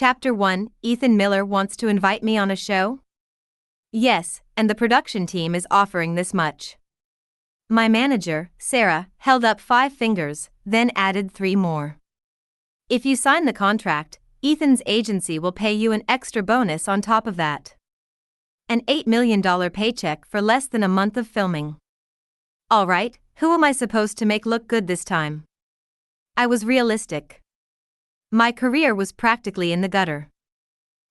Chapter 1: Ethan Miller wants to invite me on a show? Yes, and the production team is offering this much. My manager, Sarah, held up 5 fingers, then added 3 more. If you sign the contract, Ethan's agency will pay you an extra bonus on top of that. An $8 million paycheck for less than a month of filming. Alright, who am I supposed to make look good this time? I was realistic. My career was practically in the gutter.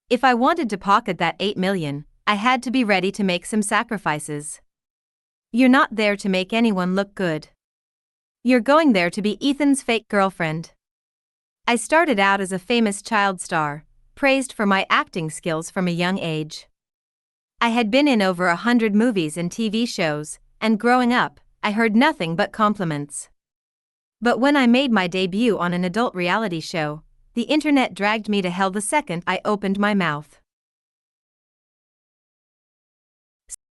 If I wanted to pocket that $8 million, I had to be ready to make some sacrifices. You're not there to make anyone look good. You're going there to be Ethan's fake girlfriend. I started out as a famous child star, praised for my acting skills from a young age. I had been in over 100 movies and TV shows, and growing up, I heard nothing but compliments. But when I made my debut on an adult reality show, the internet dragged me to hell the second I opened my mouth.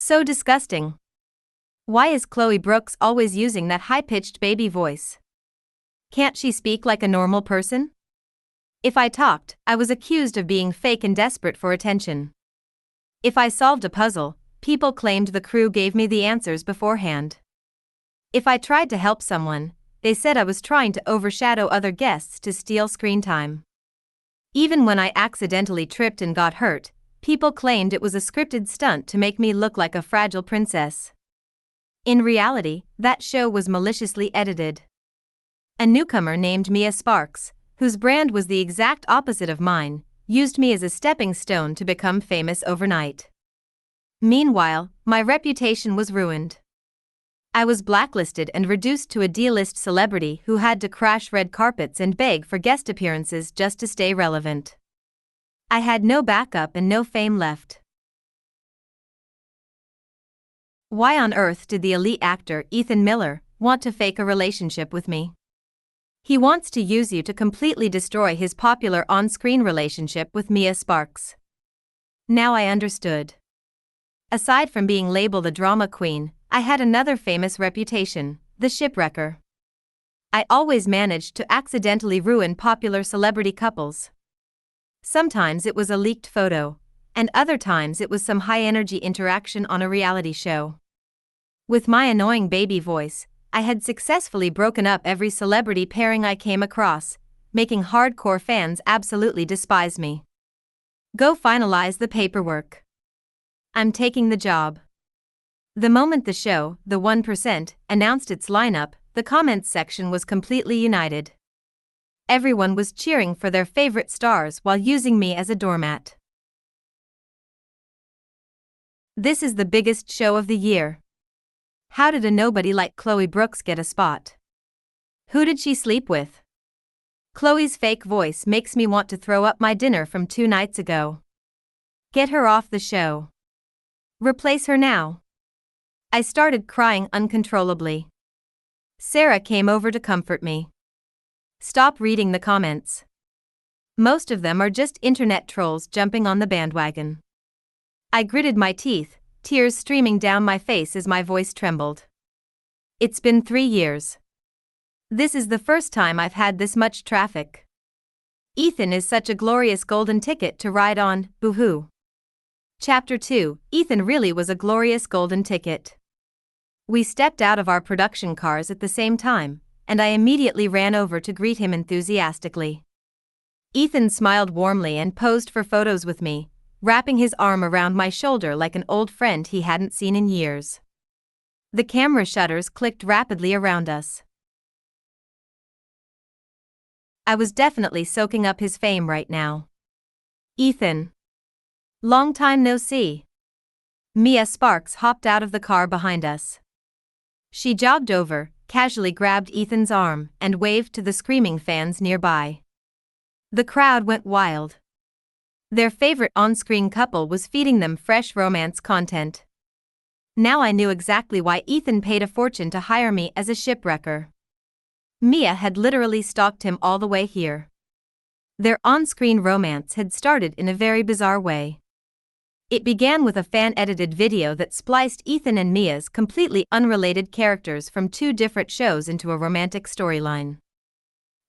So disgusting. Why is Chloe Brooks always using that high-pitched baby voice? Can't she speak like a normal person? If I talked, I was accused of being fake and desperate for attention. If I solved a puzzle, people claimed the crew gave me the answers beforehand. If I tried to help someone, they said I was trying to overshadow other guests to steal screen time. Even when I accidentally tripped and got hurt, people claimed it was a scripted stunt to make me look like a fragile princess. In reality, that show was maliciously edited. A newcomer named Mia Sparks, whose brand was the exact opposite of mine, used me as a stepping stone to become famous overnight. Meanwhile, my reputation was ruined. I was blacklisted and reduced to a D-list celebrity who had to crash red carpets and beg for guest appearances just to stay relevant. I had no backup and no fame left. Why on earth did the elite actor Ethan Miller want to fake a relationship with me? He wants to use you to completely destroy his popular on-screen relationship with Mia Sparks. Now I understood. Aside from being labeled a drama queen, I had another famous reputation, the shipwrecker. I always managed to accidentally ruin popular celebrity couples. Sometimes it was a leaked photo, and other times it was some high-energy interaction on a reality show. With my annoying baby voice, I had successfully broken up every celebrity pairing I came across, making hardcore fans absolutely despise me. Go finalize the paperwork. I'm taking the job. The moment the show, The 1%, announced its lineup, the comments section was completely united. Everyone was cheering for their favorite stars while using me as a doormat. This is the biggest show of the year. How did a nobody like Chloe Brooks get a spot? Who did she sleep with? Chloe's fake voice makes me want to throw up my dinner from 2 nights ago. Get her off the show. Replace her now. I started crying uncontrollably. Sarah came over to comfort me. Stop reading the comments. Most of them are just internet trolls jumping on the bandwagon. I gritted my teeth, tears streaming down my face as my voice trembled. It's been 3 years. This is the first time I've had this much traffic. Ethan is such a glorious golden ticket to ride on, boo-hoo. Chapter 2: Ethan really was a glorious golden ticket. We stepped out of our production cars at the same time, and I immediately ran over to greet him enthusiastically. Ethan smiled warmly and posed for photos with me, wrapping his arm around my shoulder like an old friend he hadn't seen in years. The camera shutters clicked rapidly around us. I was definitely soaking up his fame right now. Ethan. Long time no see. Mia Sparks hopped out of the car behind us. She jogged over, casually grabbed Ethan's arm, and waved to the screaming fans nearby. The crowd went wild. Their favorite on-screen couple was feeding them fresh romance content. Now I knew exactly why Ethan paid a fortune to hire me as a shipwrecker. Mia had literally stalked him all the way here. Their on-screen romance had started in a very bizarre way. It began with a fan-edited video that spliced Ethan and Mia's completely unrelated characters from 2 different shows into a romantic storyline.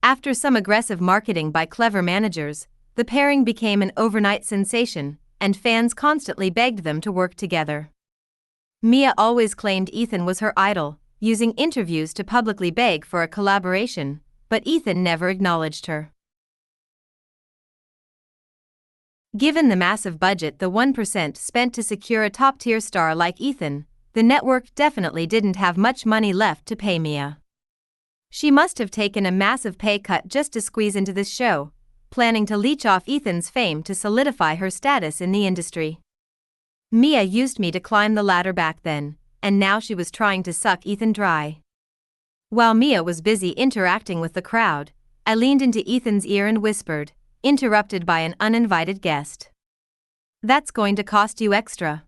After some aggressive marketing by clever managers, the pairing became an overnight sensation, and fans constantly begged them to work together. Mia always claimed Ethan was her idol, using interviews to publicly beg for a collaboration, but Ethan never acknowledged her. Given the massive budget the 1% spent to secure a top-tier star like Ethan, the network definitely didn't have much money left to pay Mia. She must have taken a massive pay cut just to squeeze into this show, planning to leech off Ethan's fame to solidify her status in the industry. Mia used me to climb the ladder back then, and now she was trying to suck Ethan dry. While Mia was busy interacting with the crowd, I leaned into Ethan's ear and whispered, interrupted by an uninvited guest. "That's going to cost you extra."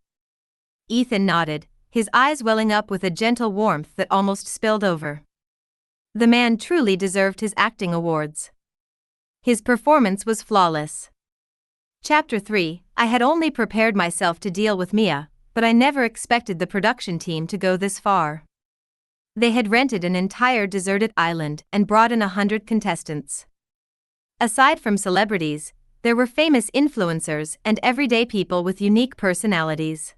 Ethan nodded, his eyes welling up with a gentle warmth that almost spilled over. The man truly deserved his acting awards. His performance was flawless. Chapter 3. I had only prepared myself to deal with Mia, but I never expected the production team to go this far. They had rented an entire deserted island and brought in 100 contestants. Aside from celebrities, there were famous influencers and everyday people with unique personalities.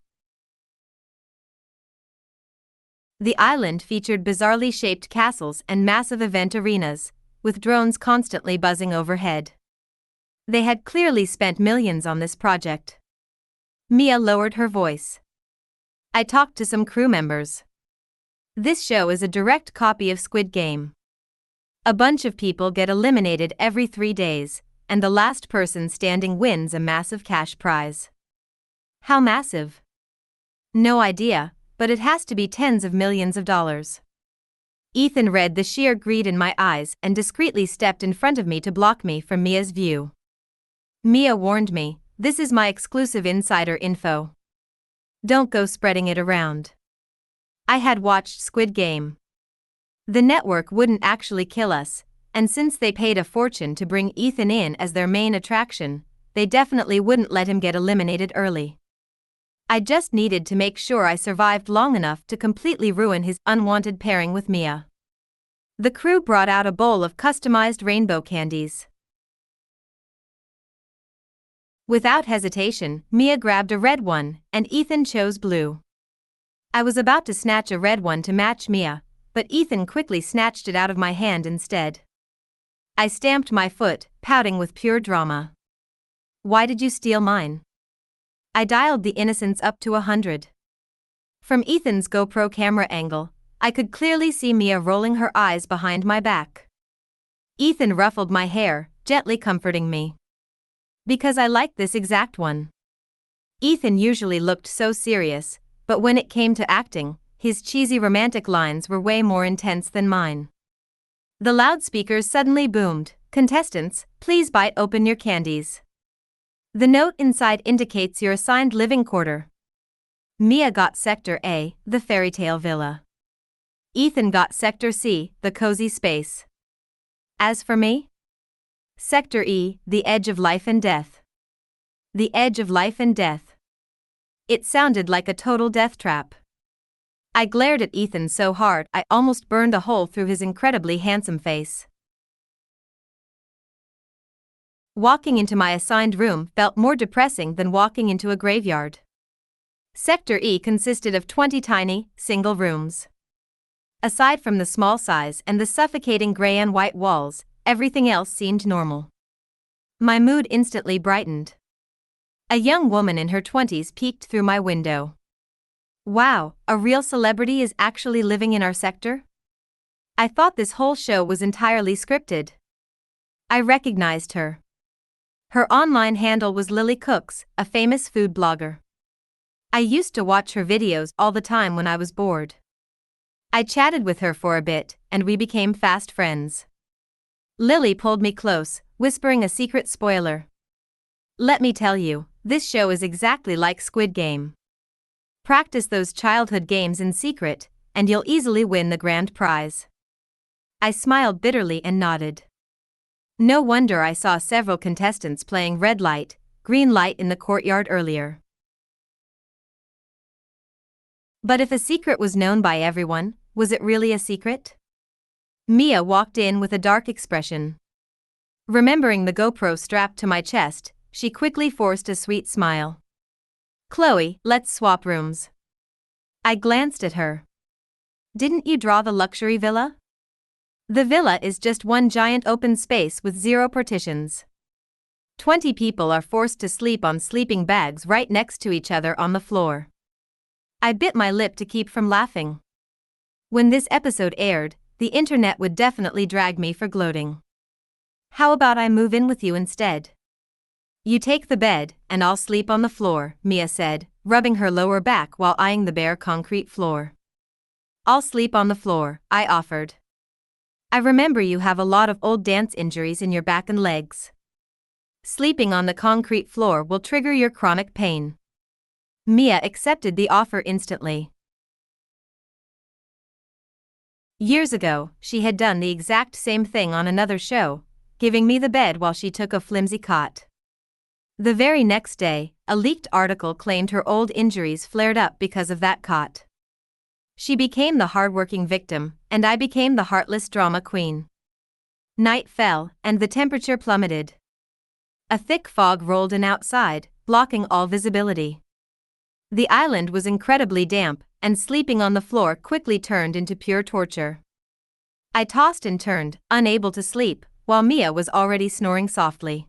The island featured bizarrely shaped castles and massive event arenas, with drones constantly buzzing overhead. They had clearly spent millions on this project. Mia lowered her voice. I talked to some crew members. This show is a direct copy of Squid Game. A bunch of people get eliminated every 3 days, and the last person standing wins a massive cash prize. How massive? No idea, but it has to be tens of millions of dollars. Ethan read the sheer greed in my eyes and discreetly stepped in front of me to block me from Mia's view. Mia warned me, "This is my exclusive insider info. Don't go spreading it around." I had watched Squid Game. The network wouldn't actually kill us, and since they paid a fortune to bring Ethan in as their main attraction, they definitely wouldn't let him get eliminated early. I just needed to make sure I survived long enough to completely ruin his unwanted pairing with Mia. The crew brought out a bowl of customized rainbow candies. Without hesitation, Mia grabbed a red one, and Ethan chose blue. I was about to snatch a red one to match Mia, but Ethan quickly snatched it out of my hand instead. I stamped my foot, pouting with pure drama. "Why did you steal mine?" I dialed the innocence up to 100. From Ethan's GoPro camera angle, I could clearly see Mia rolling her eyes behind my back. Ethan ruffled my hair, gently comforting me. "Because I liked this exact one." Ethan usually looked so serious, but when it came to acting, his cheesy romantic lines were way more intense than mine. The loudspeakers suddenly boomed, "Contestants, please bite open your candies. The note inside indicates your assigned living quarter." Mia got Sector A, the fairy tale villa. Ethan got Sector C, the cozy space. As for me? Sector E, the edge of life and death. The edge of life and death. It sounded like a total death trap. I glared at Ethan so hard I almost burned a hole through his incredibly handsome face. Walking into my assigned room felt more depressing than walking into a graveyard. Sector E consisted of 20 tiny, single rooms. Aside from the small size and the suffocating gray and white walls, everything else seemed normal. My mood instantly brightened. A young woman in her 20s peeked through my window. "Wow, a real celebrity is actually living in our sector?" I thought this whole show was entirely scripted. I recognized her. Her online handle was Lily Cooks, a famous food blogger. I used to watch her videos all the time when I was bored. I chatted with her for a bit, and we became fast friends. Lily pulled me close, whispering a secret spoiler. "Let me tell you, this show is exactly like Squid Game. Practice those childhood games in secret, and you'll easily win the grand prize." I smiled bitterly and nodded. No wonder I saw several contestants playing red light, green light in the courtyard earlier. But if a secret was known by everyone, was it really a secret? Mia walked in with a dark expression. Remembering the GoPro strapped to my chest, she quickly forced a sweet smile. Chloe, let's swap rooms. I glanced at her. Didn't you draw the luxury villa? The villa is just one giant open space with 0 partitions. 20 people are forced to sleep on sleeping bags right next to each other on the floor. I bit my lip to keep from laughing. When this episode aired, the internet would definitely drag me for gloating. How about I move in with you instead? You take the bed, and I'll sleep on the floor, Mia said, rubbing her lower back while eyeing the bare concrete floor. I'll sleep on the floor, I offered. I remember you have a lot of old dance injuries in your back and legs. Sleeping on the concrete floor will trigger your chronic pain. Mia accepted the offer instantly. Years ago, she had done the exact same thing on another show, giving me the bed while she took a flimsy cot. The very next day, a leaked article claimed her old injuries flared up because of that cot. She became the hardworking victim, and I became the heartless drama queen. Night fell, and the temperature plummeted. A thick fog rolled in outside, blocking all visibility. The island was incredibly damp, and sleeping on the floor quickly turned into pure torture. I tossed and turned, unable to sleep, while Mia was already snoring softly.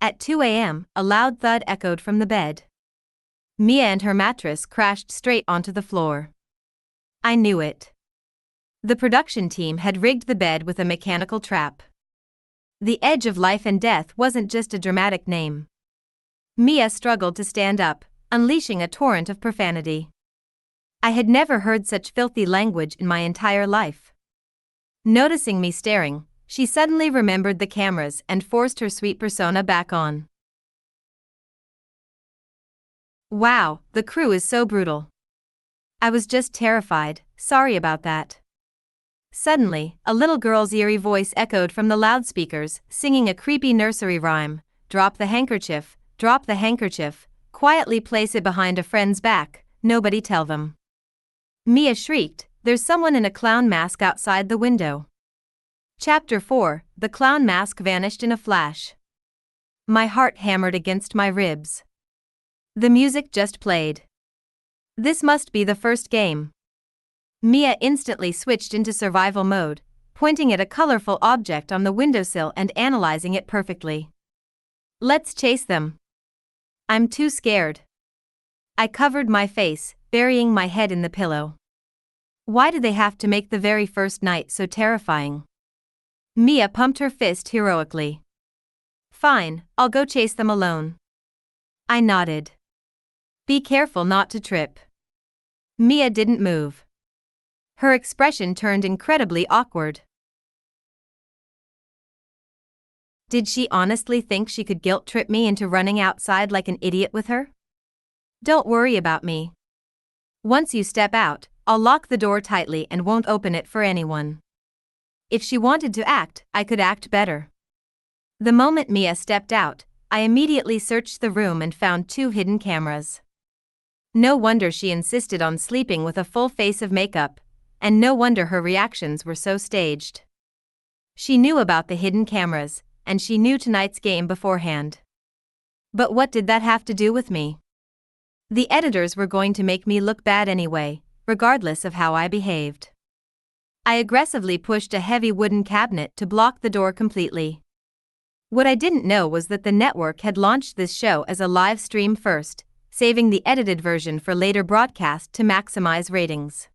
At 2 a.m., a loud thud echoed from the bed. Mia and her mattress crashed straight onto the floor. I knew it. The production team had rigged the bed with a mechanical trap. The edge of life and death wasn't just a dramatic name. Mia struggled to stand up, unleashing a torrent of profanity. I had never heard such filthy language in my entire life. Noticing me staring, she suddenly remembered the cameras and forced her sweet persona back on. Wow, the crew is so brutal. I was just terrified, sorry about that. Suddenly, a little girl's eerie voice echoed from the loudspeakers, singing a creepy nursery rhyme. Drop the handkerchief, quietly place it behind a friend's back, nobody tell them. Mia shrieked, there's someone in a clown mask outside the window. Chapter 4, the clown mask vanished in a flash. My heart hammered against my ribs. The music just played. This must be the first game. Mia instantly switched into survival mode, pointing at a colorful object on the windowsill and analyzing it perfectly. Let's chase them. I'm too scared. I covered my face, burying my head in the pillow. Why did they have to make the very first night so terrifying? Mia pumped her fist heroically. Fine, I'll go chase them alone. I nodded. Be careful not to trip. Mia didn't move. Her expression turned incredibly awkward. Did she honestly think she could guilt trip me into running outside like an idiot with her? Don't worry about me. Once you step out, I'll lock the door tightly and won't open it for anyone. If she wanted to act, I could act better. The moment Mia stepped out, I immediately searched the room and found 2 hidden cameras. No wonder she insisted on sleeping with a full face of makeup, and no wonder her reactions were so staged. She knew about the hidden cameras, and she knew tonight's game beforehand. But what did that have to do with me? The editors were going to make me look bad anyway, regardless of how I behaved. I aggressively pushed a heavy wooden cabinet to block the door completely. What I didn't know was that the network had launched this show as a live stream first, saving the edited version for later broadcast to maximize ratings.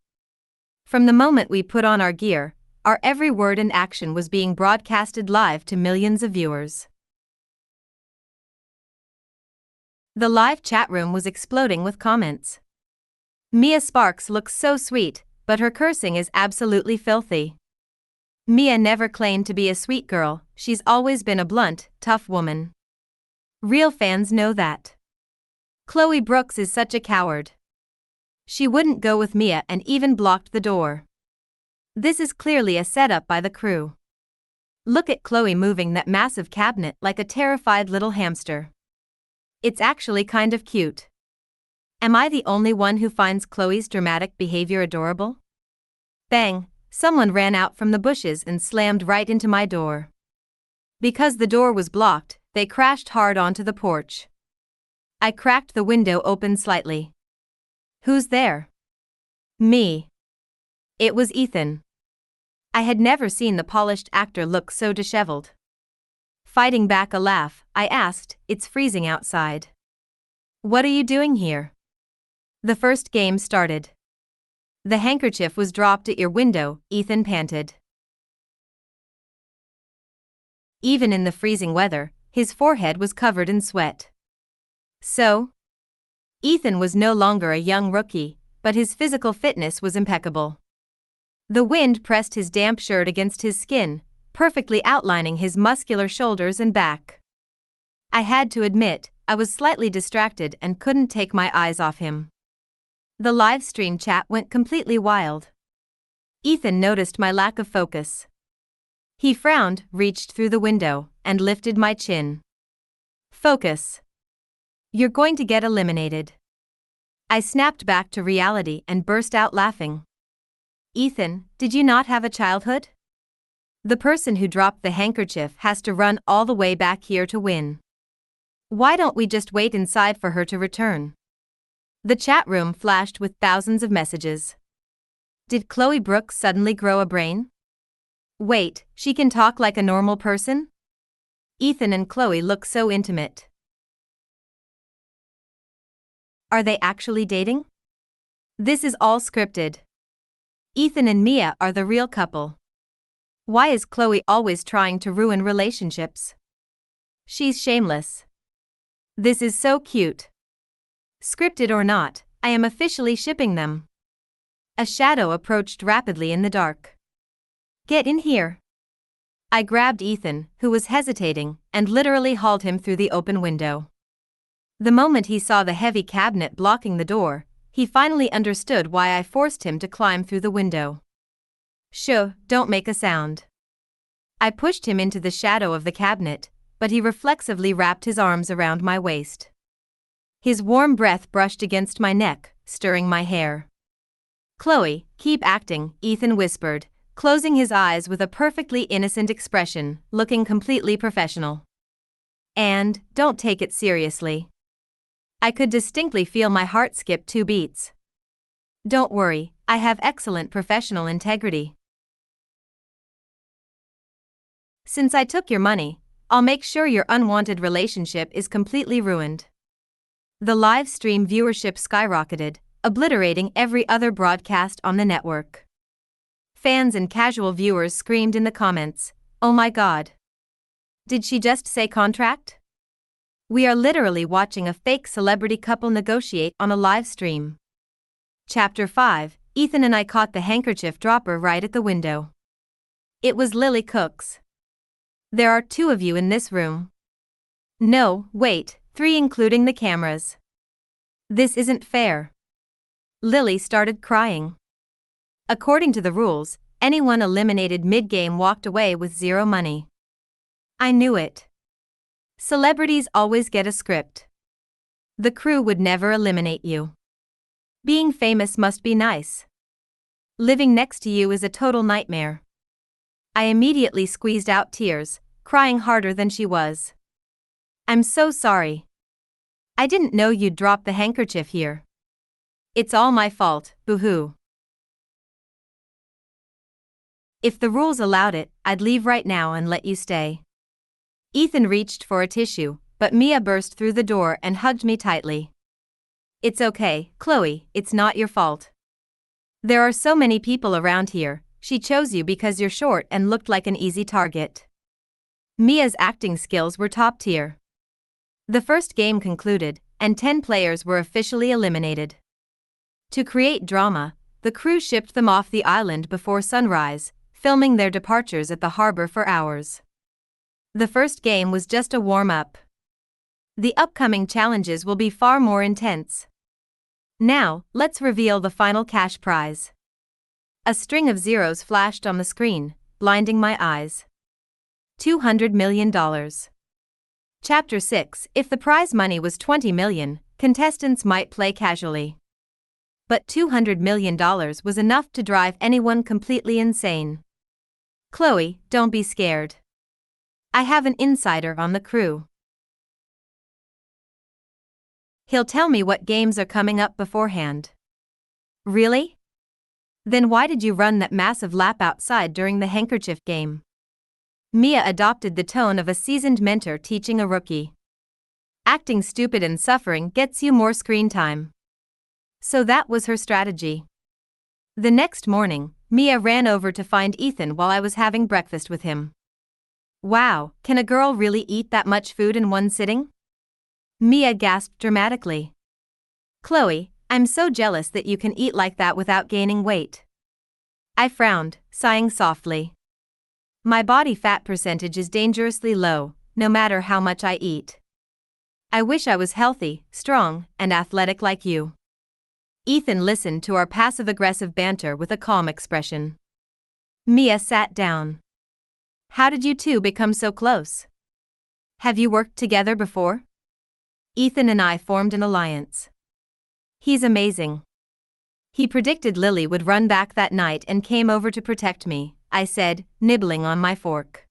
From the moment we put on our gear, our every word and action was being broadcasted live to millions of viewers. The live chat room was exploding with comments. Mia Sparks looks so sweet, but her cursing is absolutely filthy. Mia never claimed to be a sweet girl, she's always been a blunt, tough woman. Real fans know that. Chloe Brooks is such a coward. She wouldn't go with Mia and even blocked the door. This is clearly a setup by the crew. Look at Chloe moving that massive cabinet like a terrified little hamster. It's actually kind of cute. Am I the only one who finds Chloe's dramatic behavior adorable? Bang! Someone ran out from the bushes and slammed right into my door. Because the door was blocked, they crashed hard onto the porch. I cracked the window open slightly. Who's there? Me. It was Ethan. I had never seen the polished actor look so disheveled. Fighting back a laugh, I asked, "It's freezing outside. What are you doing here?" The first game started. The handkerchief was dropped at your window, Ethan panted. Even in the freezing weather, his forehead was covered in sweat. So? Ethan was no longer a young rookie, but his physical fitness was impeccable. The wind pressed his damp shirt against his skin, perfectly outlining his muscular shoulders and back. I had to admit, I was slightly distracted and couldn't take my eyes off him. The live stream chat went completely wild. Ethan noticed my lack of focus. He frowned, reached through the window, and lifted my chin. Focus. You're going to get eliminated. I snapped back to reality and burst out laughing. Ethan, did you not have a childhood? The person who dropped the handkerchief has to run all the way back here to win. Why don't we just wait inside for her to return? The chat room flashed with thousands of messages. Did Chloe Brooks suddenly grow a brain? Wait, she can talk like a normal person? Ethan and Chloe look so intimate. Are they actually dating? This is all scripted. Ethan and Mia are the real couple. Why is Chloe always trying to ruin relationships? She's shameless. This is so cute. Scripted or not, I am officially shipping them. A shadow approached rapidly in the dark. Get in here. I grabbed Ethan, who was hesitating, and literally hauled him through the open window. The moment he saw the heavy cabinet blocking the door, he finally understood why I forced him to climb through the window. Shh, don't make a sound. I pushed him into the shadow of the cabinet, but he reflexively wrapped his arms around my waist. His warm breath brushed against my neck, stirring my hair. Chloe, keep acting, Ethan whispered, closing his eyes with a perfectly innocent expression, looking completely professional. And, don't take it seriously. I could distinctly feel my heart skip 2 beats. Don't worry, I have excellent professional integrity. Since I took your money, I'll make sure your unwanted relationship is completely ruined. The live stream viewership skyrocketed, obliterating every other broadcast on the network. Fans and casual viewers screamed in the comments, "Oh my God. Did she just say contract?" We are literally watching a fake celebrity couple negotiate on a live stream. Chapter 5, Ethan and I caught the handkerchief dropper right at the window. It was Lily Cook's. There are 2 of you in this room. No, wait, 3 including the cameras. This isn't fair. Lily started crying. According to the rules, anyone eliminated mid-game walked away with 0 money. I knew it. Celebrities always get a script. The crew would never eliminate you. Being famous must be nice. Living next to you is a total nightmare. I immediately squeezed out tears, crying harder than she was. I'm so sorry. I didn't know you'd drop the handkerchief here. It's all my fault, boo-hoo. If the rules allowed it, I'd leave right now and let you stay. Ethan reached for a tissue, but Mia burst through the door and hugged me tightly. It's okay, Chloe, it's not your fault. There are so many people around here, she chose you because you're short and looked like an easy target. Mia's acting skills were top tier. The first game concluded, and 10 players were officially eliminated. To create drama, the crew shipped them off the island before sunrise, filming their departures at the harbor for hours. The first game was just a warm-up. The upcoming challenges will be far more intense. Now, let's reveal the final cash prize. A string of zeros flashed on the screen, blinding my eyes. $200 million. Chapter 6. If the prize money was $20 million, contestants might play casually. But $200 million was enough to drive anyone completely insane. Chloe, don't be scared. I have an insider on the crew. He'll tell me what games are coming up beforehand. Really? Then why did you run that massive lap outside during the handkerchief game? Mia adopted the tone of a seasoned mentor teaching a rookie. Acting stupid and suffering gets you more screen time. So that was her strategy. The next morning, Mia ran over to find Ethan while I was having breakfast with him. Wow, can a girl really eat that much food in one sitting? Mia gasped dramatically. Chloe, I'm so jealous that you can eat like that without gaining weight. I frowned, sighing softly. My body fat percentage is dangerously low, no matter how much I eat. I wish I was healthy, strong, and athletic like you. Ethan listened to our passive-aggressive banter with a calm expression. Mia sat down. How did you two become so close? Have you worked together before? Ethan and I formed an alliance. He's amazing. He predicted Lily would run back that night and came over to protect me, I said, nibbling on my fork.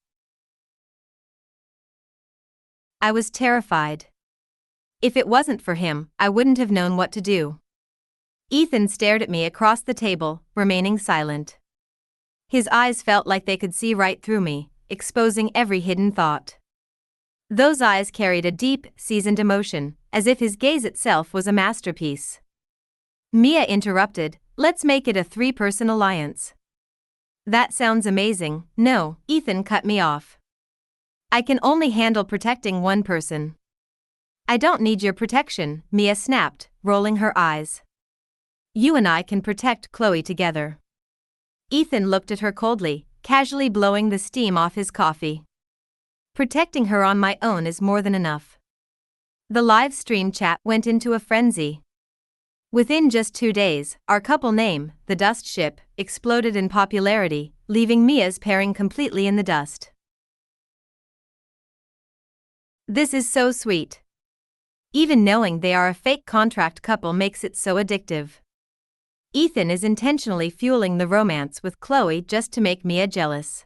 I was terrified. If it wasn't for him, I wouldn't have known what to do. Ethan stared at me across the table, remaining silent. His eyes felt like they could see right through me, exposing every hidden thought. Those eyes carried a deep, seasoned emotion, as if his gaze itself was a masterpiece. Mia interrupted, let's make it a three-person alliance. That sounds amazing. No, Ethan cut me off. I can only handle protecting one person. I don't need your protection, Mia snapped, rolling her eyes. You and I can protect Chloe together. Ethan looked at her coldly, casually blowing the steam off his coffee. Protecting her on my own is more than enough. The live stream chat went into a frenzy. Within just 2 days, our couple name, the Dust Ship, exploded in popularity, leaving Mia's pairing completely in the dust. This is so sweet. Even knowing they are a fake contract couple makes it so addictive. Ethan is intentionally fueling the romance with Chloe just to make Mia jealous.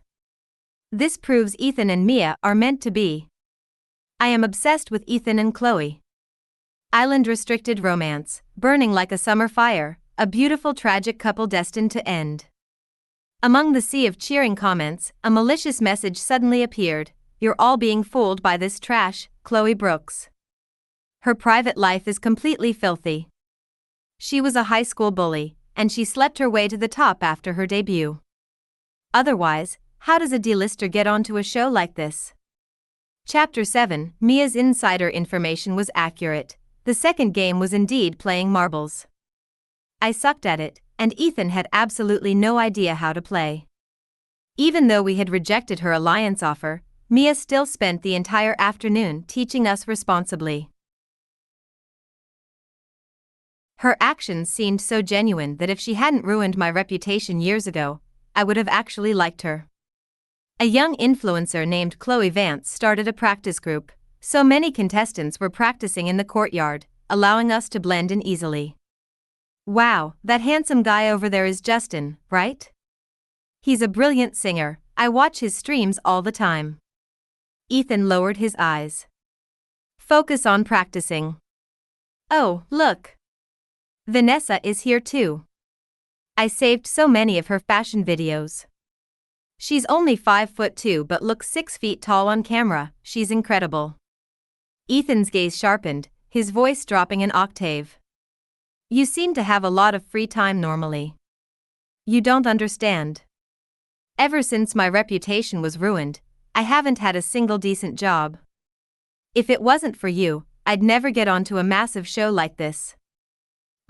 This proves Ethan and Mia are meant to be. I am obsessed with Ethan and Chloe. Island-restricted romance, burning like a summer fire, a beautiful tragic couple destined to end. Among the sea of cheering comments, a malicious message suddenly appeared. You're all being fooled by this trash, Chloe Brooks. Her private life is completely filthy. She was a high school bully, and she slept her way to the top after her debut. Otherwise, how does a D-lister get onto a show like this? Chapter 7, Mia's insider information was accurate. The second game was indeed playing marbles. I sucked at it, and Ethan had absolutely no idea how to play. Even though we had rejected her alliance offer, Mia still spent the entire afternoon teaching us responsibly. Her actions seemed so genuine that if she hadn't ruined my reputation years ago, I would have actually liked her. A young influencer named Chloe Vance started a practice group, so many contestants were practicing in the courtyard, allowing us to blend in easily. Wow, that handsome guy over there is Justin, right? He's a brilliant singer, I watch his streams all the time. Ethan lowered his eyes. Focus on practicing. Oh, look. Vanessa is here too. I saved so many of her fashion videos. She's only 5'2" but looks 6 feet tall on camera, she's incredible. Ethan's gaze sharpened, his voice dropping an octave. You seem to have a lot of free time normally. You don't understand. Ever since my reputation was ruined, I haven't had a single decent job. If it wasn't for you, I'd never get onto a massive show like this.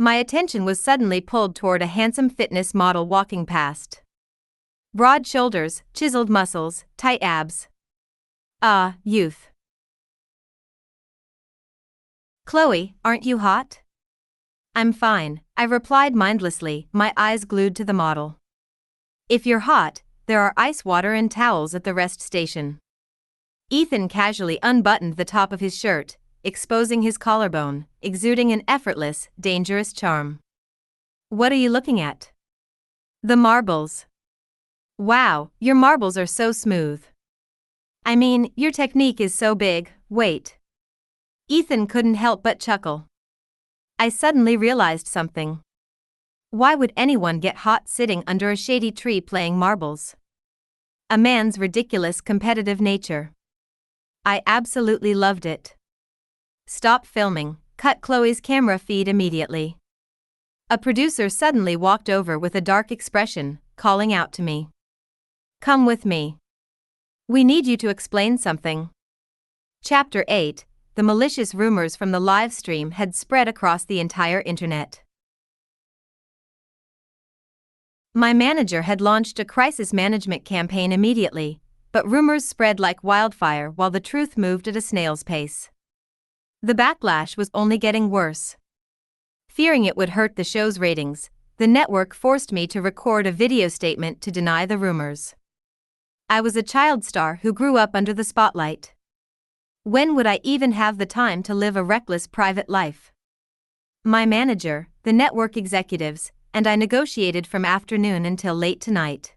My attention was suddenly pulled toward a handsome fitness model walking past. Broad shoulders, chiseled muscles, tight abs. Ah, youth. Chloe, aren't you hot? I'm fine, I replied mindlessly, my eyes glued to the model. If you're hot, there are ice water and towels at the rest station. Ethan casually unbuttoned the top of his shirt, exposing his collarbone, exuding an effortless, dangerous charm. What are you looking at? The marbles. Wow, your marbles are so smooth. I mean, your technique is so big, wait. Ethan couldn't help but chuckle. I suddenly realized something. Why would anyone get hot sitting under a shady tree playing marbles? A man's ridiculous competitive nature. I absolutely loved it. Stop filming, cut Chloe's camera feed immediately. A producer suddenly walked over with a dark expression, calling out to me. Come with me. We need you to explain something. Chapter 8. The malicious rumors from the live stream had spread across the entire internet. My manager had launched a crisis management campaign immediately, but rumors spread like wildfire while the truth moved at a snail's pace. The backlash was only getting worse. Fearing it would hurt the show's ratings, the network forced me to record a video statement to deny the rumors. I was a child star who grew up under the spotlight. When would I even have the time to live a reckless private life? My manager, the network executives, and I negotiated from afternoon until late tonight.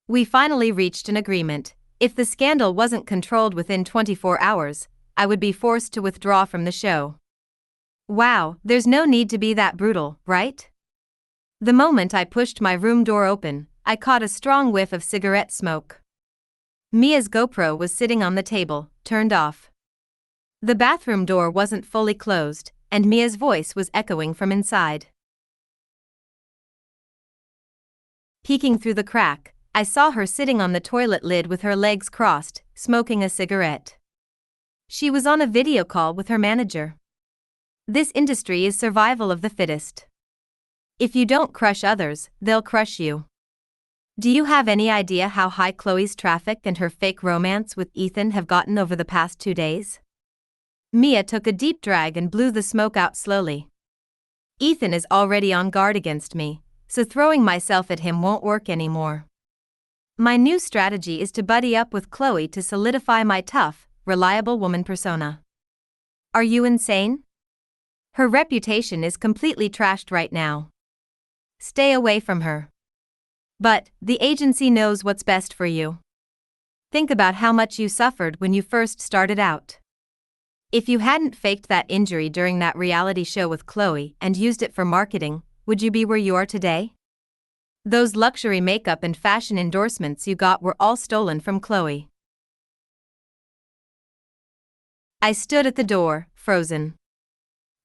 We finally reached an agreement. If the scandal wasn't controlled within 24 hours, I would be forced to withdraw from the show. Wow, there's no need to be that brutal, right? The moment I pushed my room door open, I caught a strong whiff of cigarette smoke. Mia's GoPro was sitting on the table, turned off. The bathroom door wasn't fully closed, and Mia's voice was echoing from inside. Peeking through the crack, I saw her sitting on the toilet lid with her legs crossed, smoking a cigarette. She was on a video call with her manager. This industry is survival of the fittest. If you don't crush others, they'll crush you. Do you have any idea how high Chloe's traffic and her fake romance with Ethan have gotten over the past 2 days? Mia took a deep drag and blew the smoke out slowly. Ethan is already on guard against me, so throwing myself at him won't work anymore. My new strategy is to buddy up with Chloe to solidify my tough, reliable woman persona. Are you insane? Her reputation is completely trashed right now. Stay away from her. But the agency knows what's best for you. Think about how much you suffered when you first started out. If you hadn't faked that injury during that reality show with Chloe and used it for marketing, would you be where you are today? Those luxury makeup and fashion endorsements you got were all stolen from Chloe. I stood at the door, frozen.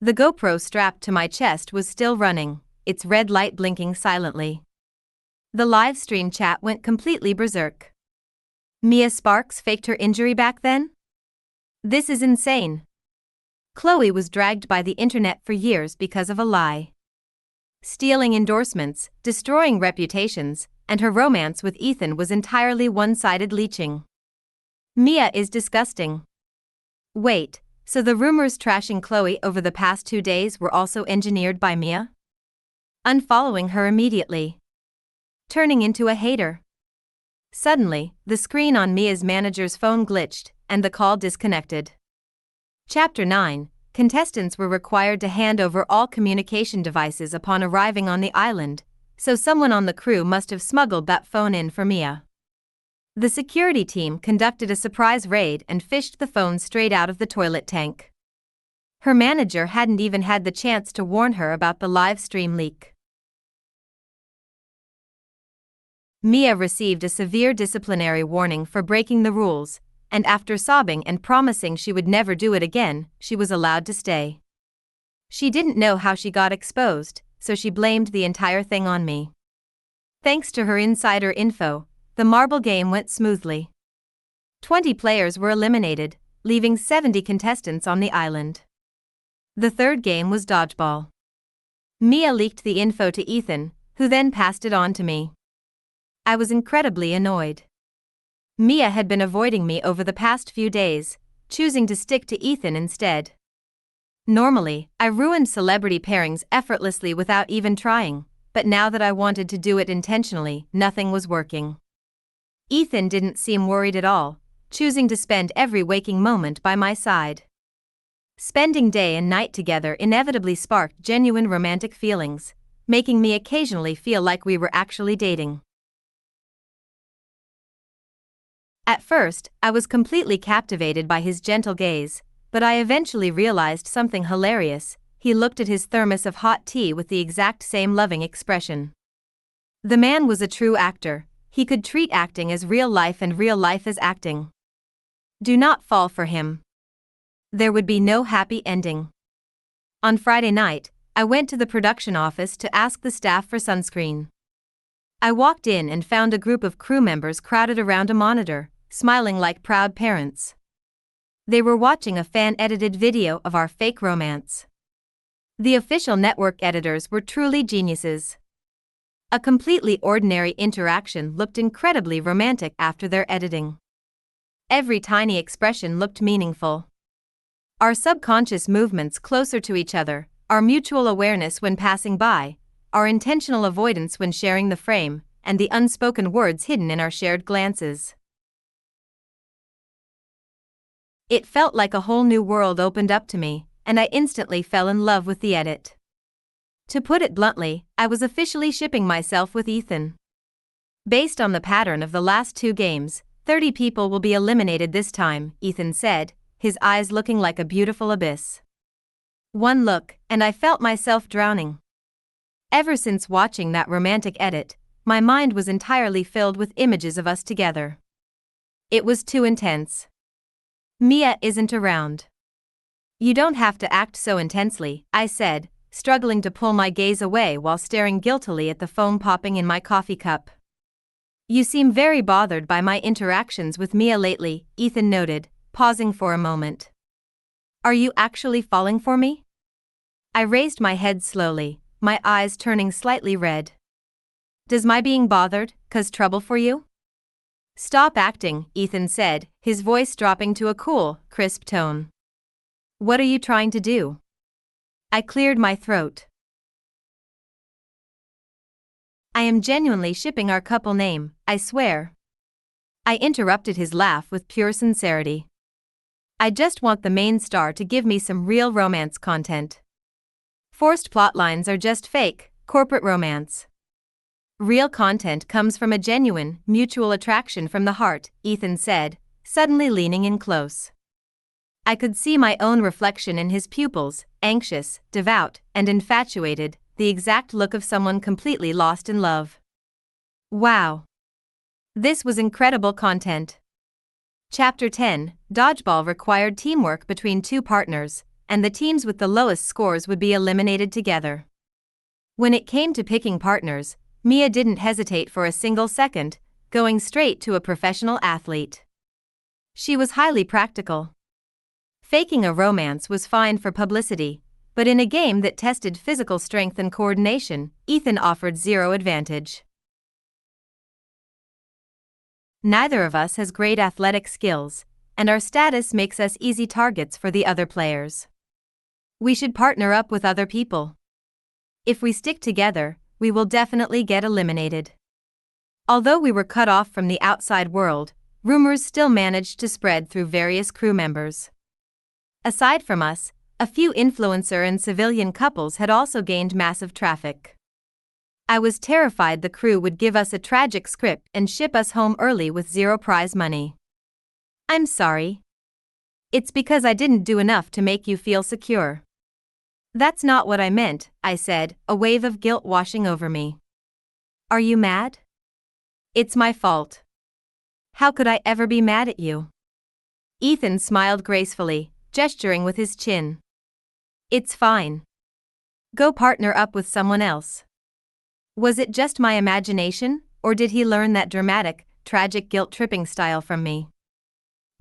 The GoPro strapped to my chest was still running, its red light blinking silently. The live stream chat went completely berserk. Mia Sparks faked her injury back then? This is insane. Chloe was dragged by the internet for years because of a lie. Stealing endorsements, destroying reputations, and her romance with Ethan was entirely one-sided leeching. Mia is disgusting. Wait, so the rumors trashing Chloe over the past 2 days were also engineered by Mia? Unfollowing her immediately. Turning into a hater. Suddenly, the screen on Mia's manager's phone glitched, and the call disconnected. Chapter 9. Contestants were required to hand over all communication devices upon arriving on the island, so someone on the crew must have smuggled that phone in for Mia. The security team conducted a surprise raid and fished the phone straight out of the toilet tank. Her manager hadn't even had the chance to warn her about the live stream leak. Mia received a severe disciplinary warning for breaking the rules, and after sobbing and promising she would never do it again, she was allowed to stay. She didn't know how she got exposed, so she blamed the entire thing on me. Thanks to her insider info, the marble game went smoothly. 20 players were eliminated, leaving 70 contestants on the island. The third game was dodgeball. Mia leaked the info to Ethan, who then passed it on to me. I was incredibly annoyed. Mia had been avoiding me over the past few days, choosing to stick to Ethan instead. Normally, I ruined celebrity pairings effortlessly without even trying, but now that I wanted to do it intentionally, nothing was working. Ethan didn't seem worried at all, choosing to spend every waking moment by my side. Spending day and night together inevitably sparked genuine romantic feelings, making me occasionally feel like we were actually dating. At first, I was completely captivated by his gentle gaze, but I eventually realized something hilarious. He looked at his thermos of hot tea with the exact same loving expression. The man was a true actor. He could treat acting as real life and real life as acting. Do not fall for him. There would be no happy ending. On Friday night, I went to the production office to ask the staff for sunscreen. I walked in and found a group of crew members crowded around a monitor, smiling like proud parents. They were watching a fan-edited video of our fake romance. The official network editors were truly geniuses. A completely ordinary interaction looked incredibly romantic after their editing. Every tiny expression looked meaningful. Our subconscious movements closer to each other, our mutual awareness when passing by, our intentional avoidance when sharing the frame, and the unspoken words hidden in our shared glances. It felt like a whole new world opened up to me, and I instantly fell in love with the edit. To put it bluntly, I was officially shipping myself with Ethan. Based on the pattern of the last 2 games, 30 people will be eliminated this time, Ethan said, his eyes looking like a beautiful abyss. One look, and I felt myself drowning. Ever since watching that romantic edit, my mind was entirely filled with images of us together. It was too intense. Mia isn't around. You don't have to act so intensely, I said, struggling to pull my gaze away while staring guiltily at the foam popping in my coffee cup. You seem very bothered by my interactions with Mia lately, Ethan noted, pausing for a moment. Are you actually falling for me? I raised my head slowly, my eyes turning slightly red. Does my being bothered cause trouble for you? Stop acting, Ethan said, his voice dropping to a cool, crisp tone. What are you trying to do? I cleared my throat. I am genuinely shipping our couple name, I swear. I interrupted his laugh with pure sincerity. I just want the main star to give me some real romance content. Forced plotlines are just fake, corporate romance. Real content comes from a genuine, mutual attraction from the heart, Ethan said, suddenly leaning in close. I could see my own reflection in his pupils, anxious, devout, and infatuated, the exact look of someone completely lost in love. Wow! This was incredible content. Chapter 10, Dodgeball required teamwork between 2 partners, and the teams with the lowest scores would be eliminated together. When it came to picking partners, Mia didn't hesitate for a single second, going straight to a professional athlete. She was highly practical. Faking a romance was fine for publicity, but in a game that tested physical strength and coordination, Ethan offered zero advantage. Neither of us has great athletic skills, and our status makes us easy targets for the other players. We should partner up with other people. If we stick together, we will definitely get eliminated. Although we were cut off from the outside world, rumors still managed to spread through various crew members. Aside from us, a few influencer and civilian couples had also gained massive traffic. I was terrified the crew would give us a tragic script and ship us home early with zero prize money. I'm sorry. It's because I didn't do enough to make you feel secure. That's not what I meant, I said, a wave of guilt washing over me. Are you mad? It's my fault. How could I ever be mad at you? Ethan smiled gracefully, gesturing with his chin. It's fine. Go partner up with someone else. Was it just my imagination, or did he learn that dramatic, tragic guilt-tripping style from me?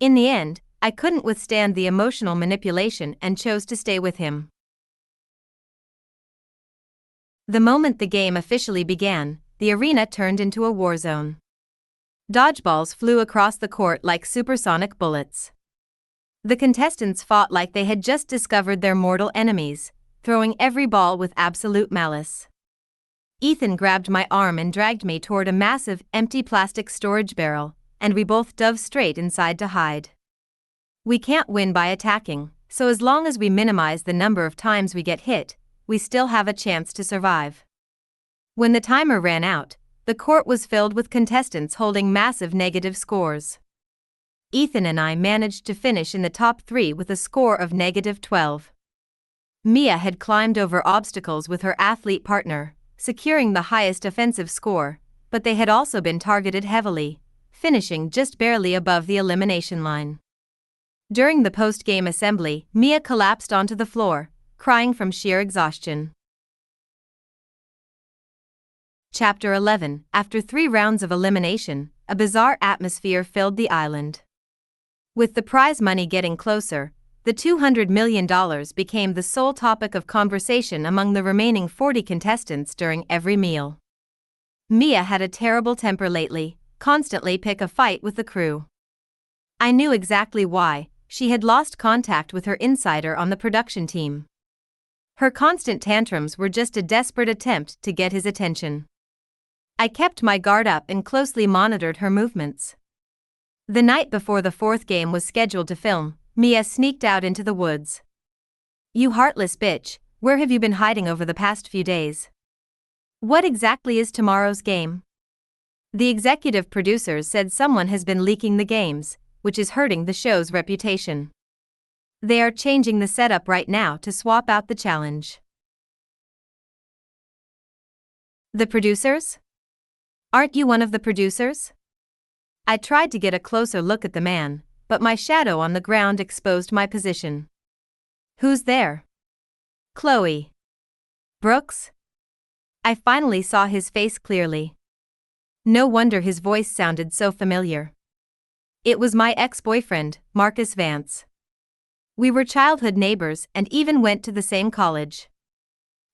In the end, I couldn't withstand the emotional manipulation and chose to stay with him. The moment the game officially began, the arena turned into a war zone. Dodgeballs flew across the court like supersonic bullets. The contestants fought like they had just discovered their mortal enemies, throwing every ball with absolute malice. Ethan grabbed my arm and dragged me toward a massive, empty plastic storage barrel, and we both dove straight inside to hide. We can't win by attacking, so as long as we minimize the number of times we get hit, we still have a chance to survive. When the timer ran out, the court was filled with contestants holding massive negative scores. Ethan and I managed to finish in the top 3 with a score of -12. Mia had climbed over obstacles with her athlete partner, securing the highest offensive score, but they had also been targeted heavily, finishing just barely above the elimination line. During the post-game assembly, Mia collapsed onto the floor, crying from sheer exhaustion. Chapter 11. After 3 rounds of elimination, a bizarre atmosphere filled the island. With the prize money getting closer, the $200 million became the sole topic of conversation among the remaining 40 contestants during every meal. Mia had a terrible temper lately, constantly pick a fight with the crew. I knew exactly why. She had lost contact with her insider on the production team. Her constant tantrums were just a desperate attempt to get his attention. I kept my guard up and closely monitored her movements. The night before the 4th game was scheduled to film, Mia sneaked out into the woods. "You heartless bitch, where have you been hiding over the past few days? What exactly is tomorrow's game?" The executive producers said someone has been leaking the games, which is hurting the show's reputation. They are changing the setup right now to swap out the challenge. The producers? Aren't you one of the producers? I tried to get a closer look at the man, but my shadow on the ground exposed my position. "Who's there?" "Chloe." "Brooks?" I finally saw his face clearly. No wonder his voice sounded so familiar. It was my ex-boyfriend, Marcus Vance. We were childhood neighbors and even went to the same college.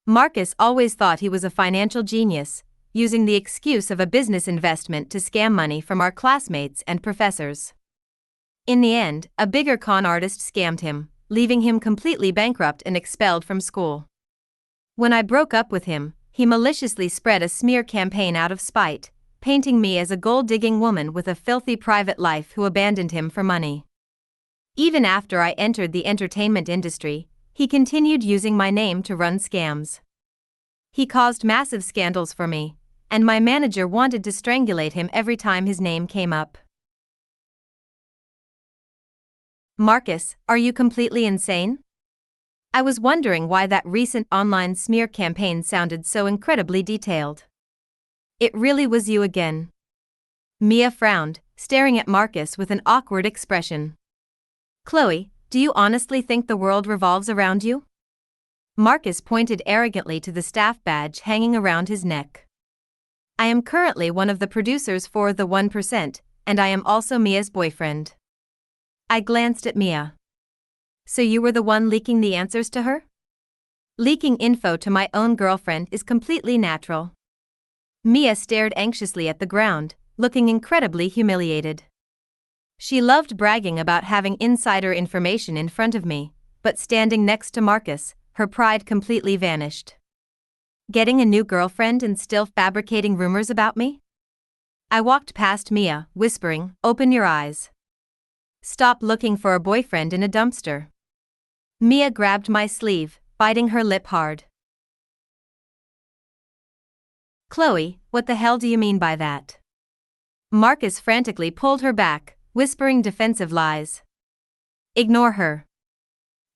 Marcus always thought he was a financial genius, using the excuse of a business investment to scam money from our classmates and professors. In the end, a bigger con artist scammed him, leaving him completely bankrupt and expelled from school. When I broke up with him, he maliciously spread a smear campaign out of spite, painting me as a gold-digging woman with a filthy private life who abandoned him for money. Even after I entered the entertainment industry, he continued using my name to run scams. He caused massive scandals for me, and my manager wanted to strangulate him every time his name came up. Marcus, are you completely insane? I was wondering why that recent online smear campaign sounded so incredibly detailed. It really was you again. Mia frowned, staring at Marcus with an awkward expression. Chloe, do you honestly think the world revolves around you? Marcus pointed arrogantly to the staff badge hanging around his neck. I am currently one of the producers for The 1%, and I am also Mia's boyfriend. I glanced at Mia. So you were the one leaking the answers to her? Leaking info to my own girlfriend is completely natural. Mia stared anxiously at the ground, looking incredibly humiliated. She loved bragging about having insider information in front of me, but standing next to Marcus, her pride completely vanished. Getting a new girlfriend and still fabricating rumors about me? I walked past Mia, whispering, "Open your eyes. Stop looking for a boyfriend in a dumpster." Mia grabbed my sleeve, biting her lip hard. Chloe, what the hell do you mean by that? Marcus frantically pulled her back, whispering defensive lies. Ignore her.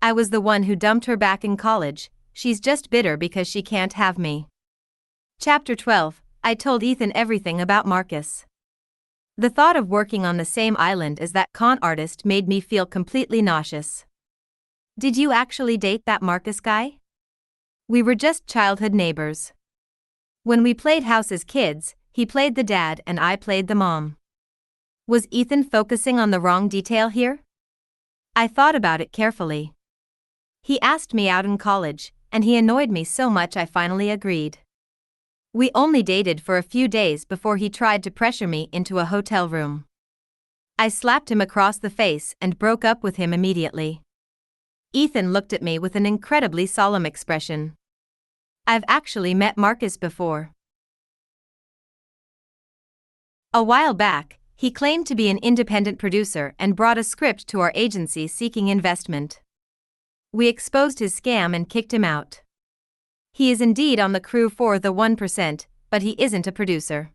I was the one who dumped her back in college. She's just bitter because she can't have me. Chapter 12. I told Ethan everything about Marcus. The thought of working on the same island as that con artist made me feel completely nauseous. Did you actually date that Marcus guy? We were just childhood neighbors. When we played house as kids, he played the dad and I played the mom. Was Ethan focusing on the wrong detail here? I thought about it carefully. He asked me out in college, and he annoyed me so much I finally agreed. We only dated for a few days before he tried to pressure me into a hotel room. I slapped him across the face and broke up with him immediately. Ethan looked at me with an incredibly solemn expression. I've actually met Marcus before. A while back, he claimed to be an independent producer and brought a script to our agency seeking investment. We exposed his scam and kicked him out. He is indeed on the crew for The 1%, but he isn't a producer.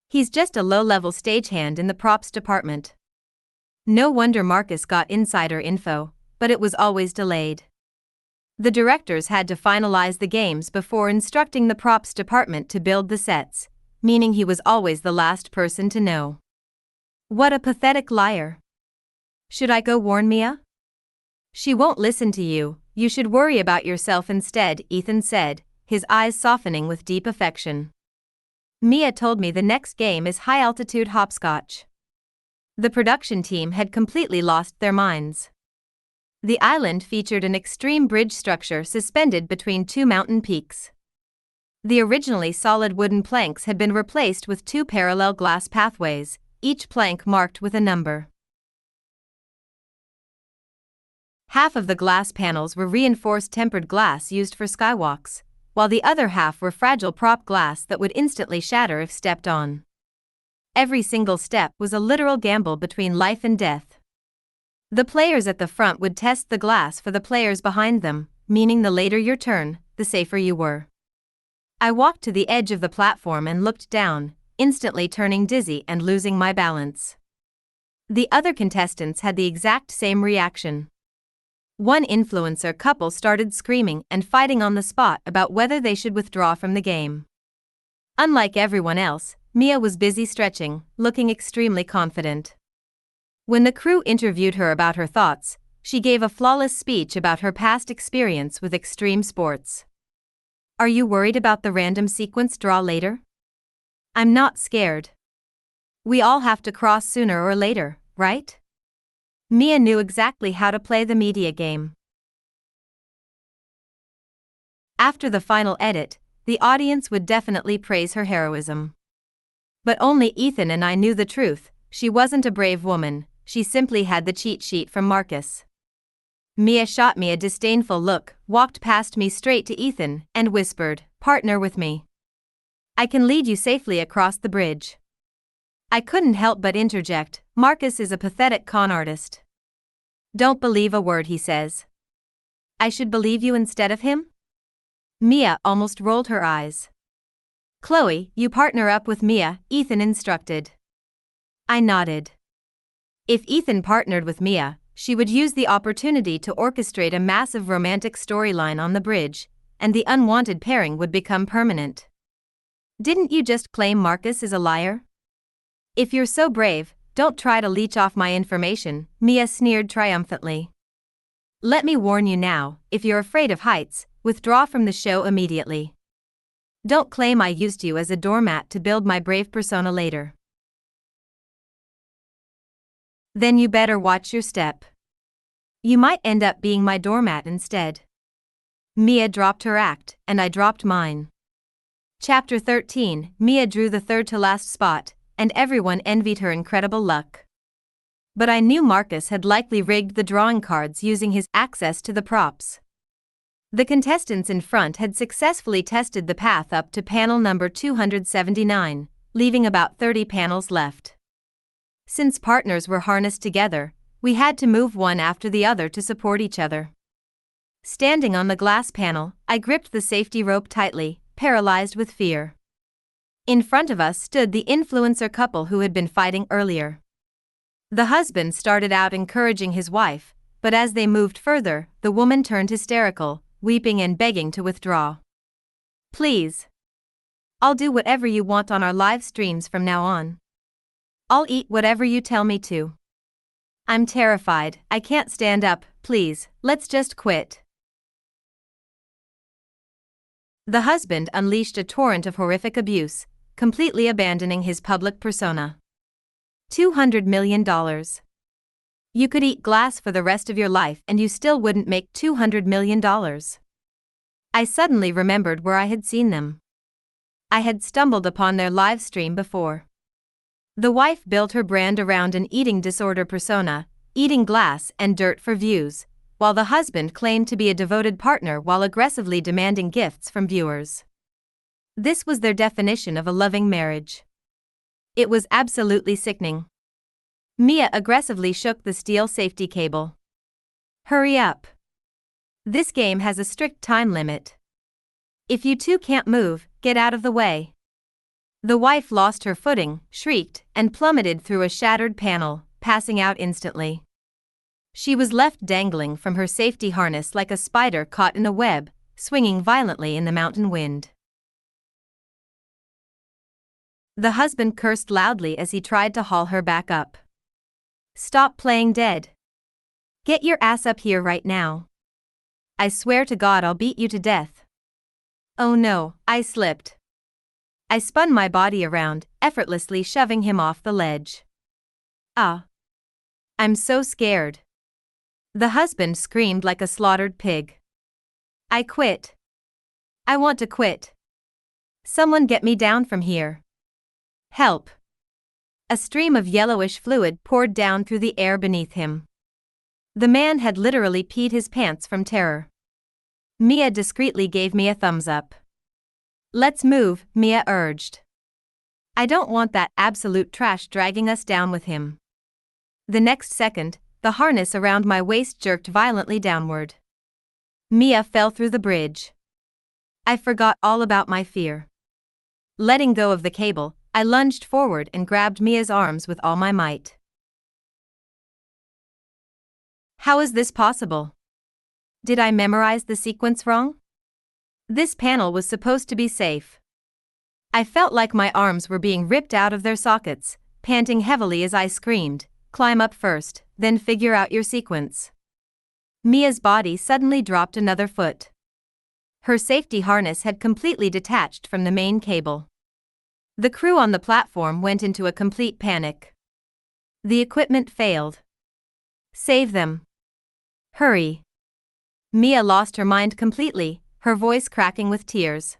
He's just a low-level stagehand in the props department. No wonder Marcus got insider info, but it was always delayed. The directors had to finalize the games before instructing the props department to build the sets, meaning he was always the last person to know. What a pathetic liar. Should I go warn Mia? She won't listen to you, you should worry about yourself instead, Ethan said, his eyes softening with deep affection. Mia told me the next game is high-altitude hopscotch. The production team had completely lost their minds. The island featured an extreme bridge structure suspended between two mountain peaks. The originally solid wooden planks had been replaced with two parallel glass pathways, each plank marked with a number. Half of the glass panels were reinforced tempered glass used for skywalks, while the other half were fragile prop glass that would instantly shatter if stepped on. Every single step was a literal gamble between life and death. The players at the front would test the glass for the players behind them, meaning the later your turn, the safer you were. I walked to the edge of the platform and looked down, instantly turning dizzy and losing my balance. The other contestants had the exact same reaction. One influencer couple started screaming and fighting on the spot about whether they should withdraw from the game. Unlike everyone else, Mia was busy stretching, looking extremely confident. When the crew interviewed her about her thoughts, she gave a flawless speech about her past experience with extreme sports. Are you worried about the random sequence draw later? I'm not scared. We all have to cross sooner or later, right? Mia knew exactly how to play the media game. After the final edit, the audience would definitely praise her heroism. But only Ethan and I knew the truth, she wasn't a brave woman. She simply had the cheat sheet from Marcus. Mia shot me a disdainful look, walked past me straight to Ethan, and whispered, "Partner with me. I can lead you safely across the bridge." I couldn't help but interject, "Marcus is a pathetic con artist. Don't believe a word he says." I should believe you instead of him? Mia almost rolled her eyes. "Chloe, you partner up with Mia," Ethan instructed. I nodded. If Ethan partnered with Mia, she would use the opportunity to orchestrate a massive romantic storyline on the bridge, and the unwanted pairing would become permanent. Didn't you just claim Marcus is a liar? If you're so brave, don't try to leech off my information, Mia sneered triumphantly. Let me warn you now, if you're afraid of heights, withdraw from the show immediately. Don't claim I used you as a doormat to build my brave persona later. Then you better watch your step. You might end up being my doormat instead. Mia dropped her act, and I dropped mine. Chapter 13, Mia drew the third to last spot, and everyone envied her incredible luck. But I knew Marcus had likely rigged the drawing cards using his access to the props. The contestants in front had successfully tested the path up to panel number 279, leaving about 30 panels left. Since partners were harnessed together, we had to move one after the other to support each other. Standing on the glass panel, I gripped the safety rope tightly, paralyzed with fear. In front of us stood the influencer couple who had been fighting earlier. The husband started out encouraging his wife, but as they moved further, the woman turned hysterical, weeping and begging to withdraw. Please. I'll do whatever you want on our live streams from now on. I'll eat whatever you tell me to. I'm terrified, I can't stand up, please, let's just quit. The husband unleashed a torrent of horrific abuse, completely abandoning his public persona. $200 million. You could eat glass for the rest of your life and you still wouldn't make $200 million. I suddenly remembered where I had seen them. I had stumbled upon their live stream before. The wife built her brand around an eating disorder persona, eating glass and dirt for views, while the husband claimed to be a devoted partner while aggressively demanding gifts from viewers. This was their definition of a loving marriage. It was absolutely sickening. Mia aggressively shook the steel safety cable. Hurry up. This game has a strict time limit. If you two can't move, get out of the way. The wife lost her footing, shrieked, and plummeted through a shattered panel, passing out instantly. She was left dangling from her safety harness like a spider caught in a web, swinging violently in the mountain wind. The husband cursed loudly as he tried to haul her back up. "Stop playing dead. Get your ass up here right now. I swear to God I'll beat you to death." Oh no, I slipped. I spun my body around, effortlessly shoving him off the ledge. "Ah. I'm so scared." The husband screamed like a slaughtered pig. "I quit. I want to quit. Someone get me down from here. Help." A stream of yellowish fluid poured down through the air beneath him. The man had literally peed his pants from terror. Mia discreetly gave me a thumbs up. "Let's move," Mia urged. "I don't want that absolute trash dragging us down with him." The next second, the harness around my waist jerked violently downward. Mia fell through the bridge. I forgot all about my fear. Letting go of the cable, I lunged forward and grabbed Mia's arms with all my might. How is this possible? Did I memorize the sequence wrong? This panel was supposed to be safe. I felt like my arms were being ripped out of their sockets, panting heavily as I screamed, "Climb up first, then figure out your sequence." Mia's body suddenly dropped another foot. Her safety harness had completely detached from the main cable. The crew on the platform went into a complete panic. The equipment failed. "Save them. Hurry." Mia lost her mind completely, her voice cracking with tears.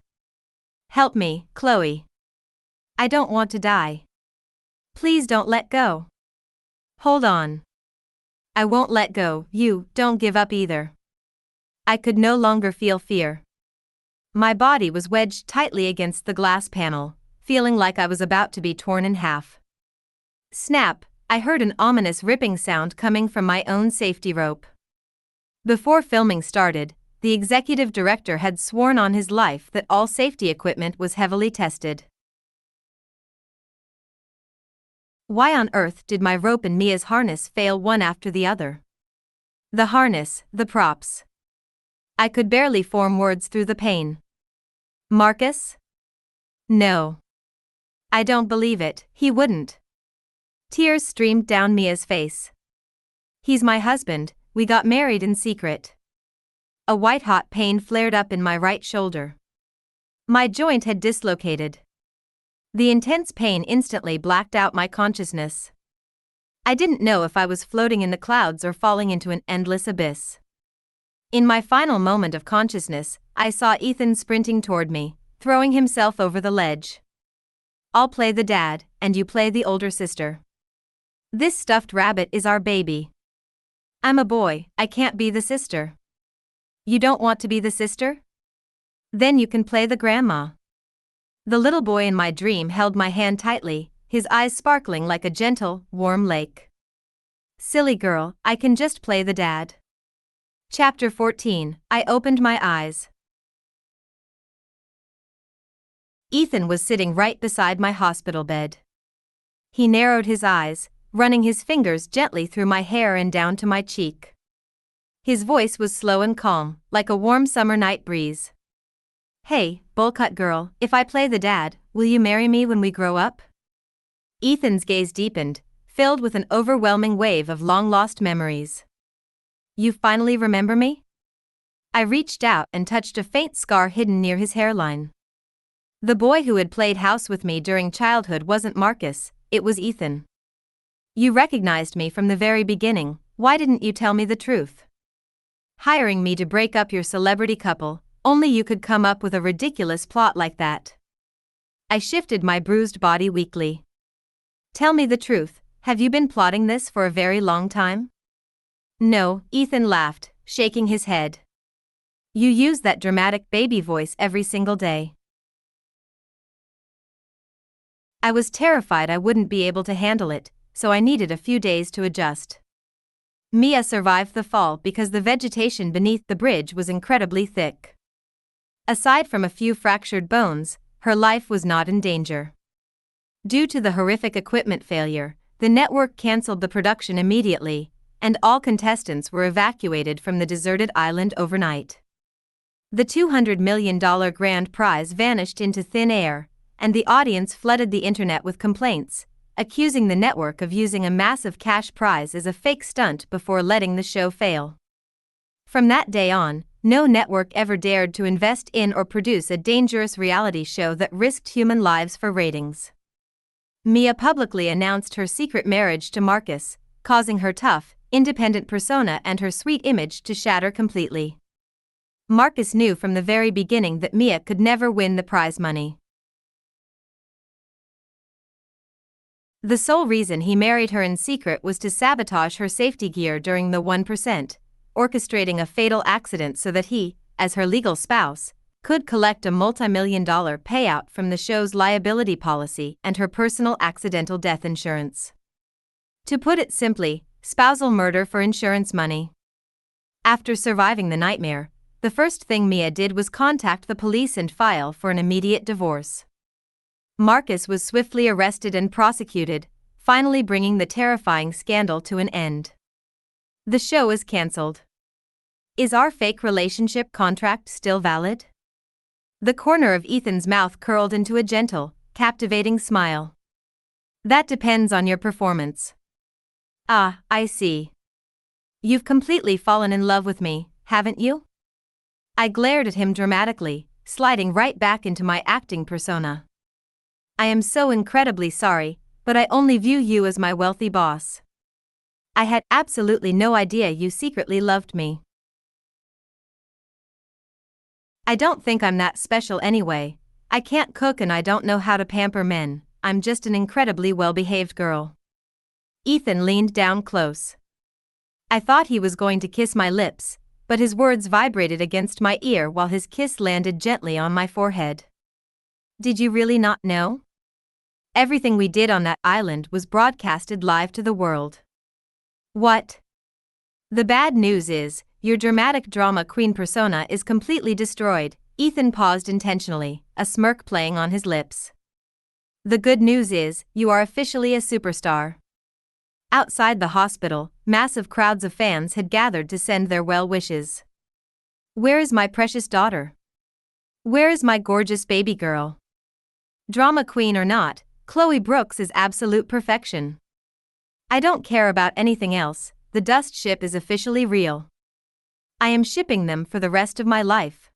"Help me, Chloe. I don't want to die. Please don't let go. Hold on. I won't let go, you don't give up either." I could no longer feel fear. My body was wedged tightly against the glass panel, feeling like I was about to be torn in half. Snap, I heard an ominous ripping sound coming from my own safety rope. Before filming started, the executive director had sworn on his life that all safety equipment was heavily tested. Why on earth did my rope and Mia's harness fail one after the other? The harness, the props. I could barely form words through the pain. Marcus? No. I don't believe it, he wouldn't. Tears streamed down Mia's face. He's my husband, we got married in secret. A white-hot pain flared up in my right shoulder. My joint had dislocated. The intense pain instantly blacked out my consciousness. I didn't know if I was floating in the clouds or falling into an endless abyss. In my final moment of consciousness, I saw Ethan sprinting toward me, throwing himself over the ledge. "I'll play the dad, and you play the older sister. This stuffed rabbit is our baby. I'm a boy, I can't be the sister." "You don't want to be the sister? Then you can play the grandma." The little boy in my dream held my hand tightly, his eyes sparkling like a gentle, warm lake. "Silly girl, I can just play the dad." Chapter 14, I opened my eyes. Ethan was sitting right beside my hospital bed. He narrowed his eyes, running his fingers gently through my hair and down to my cheek. His voice was slow and calm, like a warm summer night breeze. "Hey, bowl-cut girl, if I play the dad, will you marry me when we grow up?" Ethan's gaze deepened, filled with an overwhelming wave of long-lost memories. "You finally remember me?" I reached out and touched a faint scar hidden near his hairline. The boy who had played house with me during childhood wasn't Marcus, it was Ethan. "You recognized me from the very beginning, why didn't you tell me the truth? Hiring me to break up your celebrity couple, only you could come up with a ridiculous plot like that." I shifted my bruised body weakly. "Tell me the truth, have you been plotting this for a very long time?" "No," Ethan laughed, shaking his head. "You use that dramatic baby voice every single day." I was terrified I wouldn't be able to handle it, so I needed a few days to adjust. Mia survived the fall because the vegetation beneath the bridge was incredibly thick. Aside from a few fractured bones, her life was not in danger. Due to the horrific equipment failure, the network canceled the production immediately, and all contestants were evacuated from the deserted island overnight. The $200 million grand prize vanished into thin air, and the audience flooded the internet with complaints, accusing the network of using a massive cash prize as a fake stunt before letting the show fail. From that day on, no network ever dared to invest in or produce a dangerous reality show that risked human lives for ratings. Mia publicly announced her secret marriage to Marcus, causing her tough, independent persona and her sweet image to shatter completely. Marcus knew from the very beginning that Mia could never win the prize money. The sole reason he married her in secret was to sabotage her safety gear during the 1%, orchestrating a fatal accident so that he, as her legal spouse, could collect a multi-million-dollar payout from the show's liability policy and her personal accidental death insurance. To put it simply, spousal murder for insurance money. After surviving the nightmare, the first thing Mia did was contact the police and file for an immediate divorce. Marcus was swiftly arrested and prosecuted, finally bringing the terrifying scandal to an end. The show is cancelled. Is our fake relationship contract still valid? The corner of Ethan's mouth curled into a gentle, captivating smile. That depends on your performance. Ah, I see. You've completely fallen in love with me, haven't you? I glared at him dramatically, sliding right back into my acting persona. I am so incredibly sorry, but I only view you as my wealthy boss. I had absolutely no idea you secretly loved me. I don't think I'm that special anyway. I can't cook and I don't know how to pamper men. I'm just an incredibly well-behaved girl. Ethan leaned down close. I thought he was going to kiss my lips, but his words vibrated against my ear while his kiss landed gently on my forehead. Did you really not know? Everything we did on that island was broadcasted live to the world. What? The bad news is, your dramatic drama queen persona is completely destroyed. Ethan paused intentionally, a smirk playing on his lips. The good news is, you are officially a superstar. Outside the hospital, massive crowds of fans had gathered to send their well wishes. Where is my precious daughter? Where is my gorgeous baby girl? Drama queen or not, Chloe Brooks is absolute perfection. I don't care about anything else, the dust ship is officially real. I am shipping them for the rest of my life.